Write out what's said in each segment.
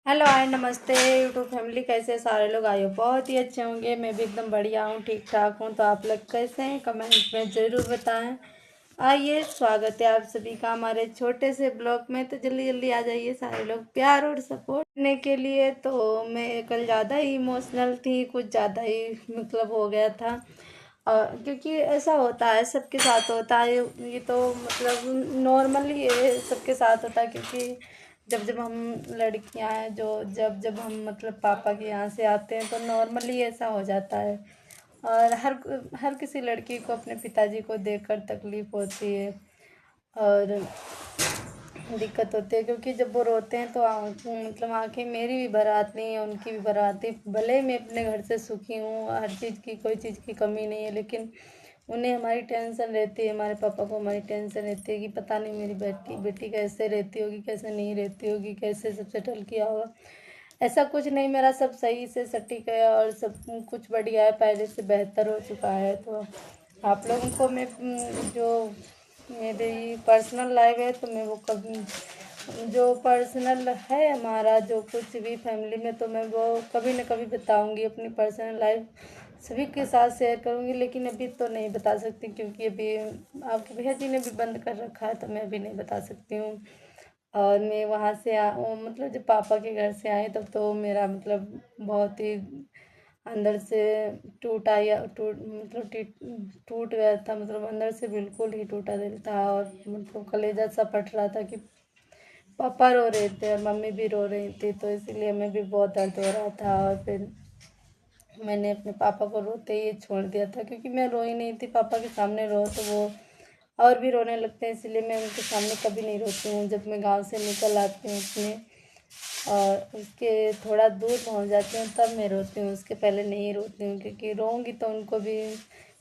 Hello hi नमस्ते YouTube family, कैसे सारे लोग आए हो? बहुत ही अच्छे होंगे। मैं भी एकदम बढ़िया हूँ, ठीक ठाक हूँ। तो आप लोग कैसे हैं कमेंट में ज़रूर बताएं। आइए, स्वागत है आप सभी का हमारे छोटे से ब्लॉग में। तो जल्दी जल्दी आ जाइए सारे लोग प्यार और सपोर्ट करने के लिए। तो मैं कल ज़्यादा ही इमोशनल थी, कुछ ज़्यादा ही मतलब हो गया था। क्योंकि ऐसा होता है, सबके साथ होता है ये तो मतलब नॉर्मली ये सबके साथ होता है। क्योंकि जब जब हम लड़कियां हैं, जो जब जब हम मतलब पापा के यहाँ से आते हैं तो नॉर्मली ऐसा हो जाता है। और हर किसी लड़की को अपने पिताजी को देखकर तकलीफ़ होती है और दिक्कत होती है। क्योंकि जब वो रोते हैं तो मतलब आंखें मेरी भी भर आती हैं, उनकी भी भर आती। भले ही मैं अपने घर से सुखी हूँ, हर चीज़ की कोई चीज़ की कमी नहीं है, लेकिन उन्हें हमारी टेंशन रहती है। हमारे पापा को हमारी टेंशन रहती है कि पता नहीं मेरी बेटी बेटी कैसे रहती होगी, कैसे नहीं रहती होगी, कैसे सब सेटल किया होगा। ऐसा कुछ नहीं, मेरा सब सही से सटीक है और सब कुछ बढ़िया है, पहले से बेहतर हो चुका है। तो आप लोगों को मैं जो मेरी पर्सनल लाइफ है तो मैं वो कभी जो पर्सनल है हमारा जो कुछ भी फैमिली में, तो मैं वो कभी ना कभी बताऊंगी। अपनी पर्सनल लाइफ सभी के साथ शेयर करूंगी, लेकिन अभी तो नहीं बता सकती क्योंकि अभी आपके भैया जी ने भी बंद कर रखा है, तो मैं अभी नहीं बता सकती हूँ। और मैं वहाँ से मतलब जब पापा के घर से आई तब तो मेरा मतलब बहुत ही अंदर से टूट गया था। मतलब अंदर से बिल्कुल ही टूटा दिल था और मतलब कलेजा सा फट रहा था कि पापा रो रहे थे और मम्मी भी रो रही थी। तो इसीलिए हमें भी बहुत दर्द हो रहा था और फिर मैंने अपने पापा को रोते ही छोड़ दिया था। क्योंकि मैं रोई नहीं थी, पापा के सामने रो तो वो और भी रोने लगते हैं, इसलिए मैं उनके सामने कभी नहीं रोती हूँ। जब मैं गांव से निकल आती हूँ अपने और उसके थोड़ा दूर पहुँच जाती हूँ तब मैं रोती हूँ, उसके पहले नहीं रोती हूँ। क्योंकि रोऊंगी तो उनको भी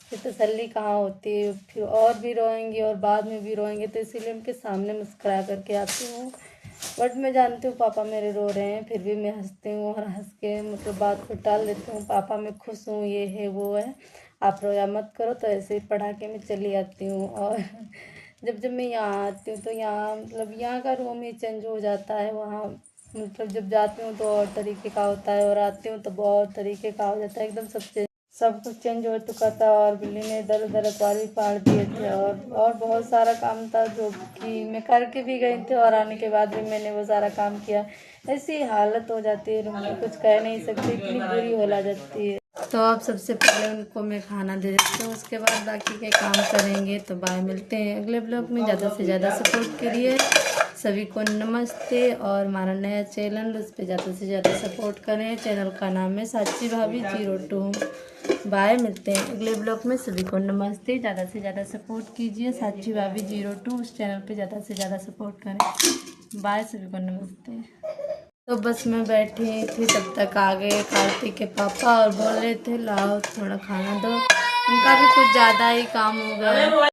फिर तसल्ली कहाँ होती है, फिर और भी रोएंगी और बाद में भी रोएंगे। तो इसीलिए उनके सामने मुस्कुरा करके आती हूँ। बट मैं जानती हूँ पापा मेरे रो रहे हैं, फिर भी मैं हंसती हूँ और हंस के मतलब बात को टाल देती हूँ। पापा मैं खुश हूँ, ये है वो है, आप रोया मत करो। तो ऐसे ही पढ़ा के मैं चली आती हूँ। और जब जब मैं यहाँ आती हूँ तो यहाँ मतलब यहाँ का रूम ही चेंज हो जाता है। वहाँ मतलब जब जाती हूँ तो और तरीके का होता है और आती हूँ तो बहुत तरीके का हो जाता है, एकदम सब कुछ चेंज हो चुका था। और बिल्ली ने इधर उधर अखबार भी फाड़ दिए थे और बहुत सारा काम था जो कि मैं करके भी गई थी और आने के बाद भी मैंने वो सारा काम किया। ऐसी हालत हो जाती है रूम की, कुछ कह नहीं सकती, इतनी बुरी होला जाती है। तो अब सबसे पहले उनको मैं खाना दे देती हूँ, उसके बाद बाकी के काम करेंगे। तो बाय, मिलते हैं अगले ब्लॉग में। ज़्यादा से ज़्यादा सपोर्ट करिए। सभी को नमस्ते। और हमारा नया चैनल, उस पर ज़्यादा से ज़्यादा सपोर्ट करें। चैनल का नाम है साची भाभी 02। बाय, मिलते हैं अगले ब्लॉग में। सभी को नमस्ते। ज़्यादा से ज़्यादा सपोर्ट कीजिए। साची भाभी 02 उस चैनल पे ज़्यादा से ज़्यादा सपोर्ट करें। बाय, सभी को नमस्ते। तो बस मैं बैठी थी तब तक आ गए कार्तिक के पापा और बोल रहे थे लाओ थोड़ा खाना दो। उनका भी कुछ ज़्यादा ही काम हो गया।